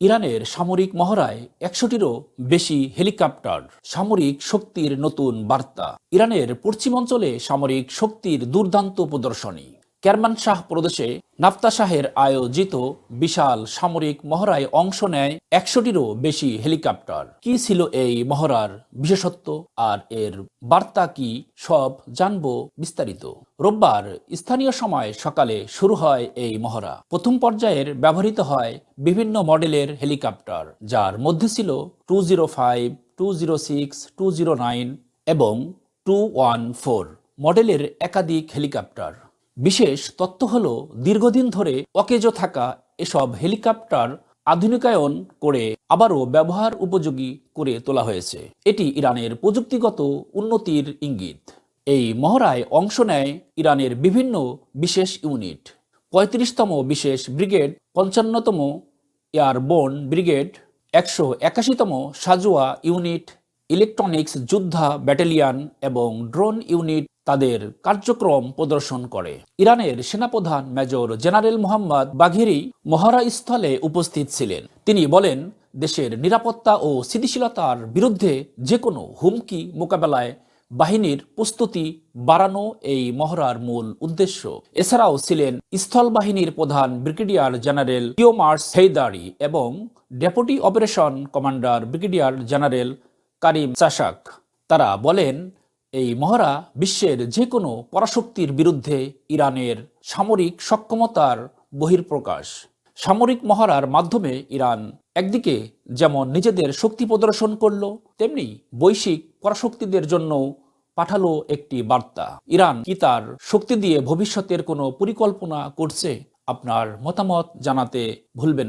ইরানের সামরিক মহড়ায় ১০০টিরও বেশি হেলিকপ্টার, সামরিক শক্তির নতুন বার্তা। ইরানের পশ্চিমাঞ্চলে সামরিক শক্তির দুর্দান্ত প্রদর্শনী। কেরমানশাহ প্রদেশে নাফতাশাহের আয়োজিত বিশাল সামরিক মহড়ায় অংশ নেয় ১০০টিরও বেশি হেলিকপ্টার। কি ছিল এই মহড়ার বিশেষত্ব আর এর বার্তা কি, সব জানবো বিস্তারিত। রোববার স্থানীয় সময় সকালে শুরু হয় এই মহড়া। প্রথম পর্যায়ের ব্যবহৃত হয় বিভিন্ন মডেলের হেলিকপ্টার, যার মধ্যে ছিল 205, 206, 209 এবং 214 মডেলের একাধিক হেলিকপ্টার। বিশেষ তথ্য হল, দীর্ঘদিন ধরে অকেজো থাকা এসব হেলিকপ্টার আধুনিকায়ন করে আবারও ব্যবহার উপযোগী করে তোলা হয়েছে। এটি ইরানের প্রযুক্তিগত উন্নতির ইঙ্গিত। এই মহড়ায় অংশ নেয় ইরানের বিভিন্ন বিশেষ ইউনিট, ৩৫তম বিশেষ ব্রিগেড, ৫৫তম এয়ারবোর্ন ব্রিগেড, ১৮১তম সাজোয়া ইউনিট, ইলেকট্রনিক্স যোদ্ধা ব্যাটালিয়ন এবং ড্রোন ইউনিট তাদের কার্যক্রম প্রদর্শন করে। ইরানের সেনাপ্রধান মেজর জেনারেল মোহাম্মদ বাঘেরি মহড়াস্থলে উপস্থিত ছিলেন। তিনি বলেন, দেশের নিরাপত্তা ও স্থিতিশীলতার বিরুদ্ধে যে কোনো হুমকি মোকাবেলায় বাহিনীর প্রস্তুতি বাড়ানো এই মহড়ার মূল উদ্দেশ্য। এছাড়াও ছিলেন স্থল বাহিনীর প্রধান ব্রিগেডিয়ার জেনারেল কিওমার্স হেইদারি এবং deputy operation commander brigadier general Karim Chashak. তারা বলেন, এই মহড়া বিশ্বের যে কোনো পরাশক্তির বিরুদ্ধে ইরানের সামরিক সক্ষমতার বহিঃপ্রকাশ। সামরিক মহড়ার মাধ্যমে ইরান একদিকে যেমন নিজেদের শক্তি প্রদর্শন করল, তেমনি বৈশ্বিক পরাশক্তিদের জন্য পাঠালো একটি বার্তা। ইরান কি তার শক্তি দিয়ে ভবিষ্যতের কোনো পরিকল্পনা করছে? আপনার মতামত জানাতে ভুলবেন না।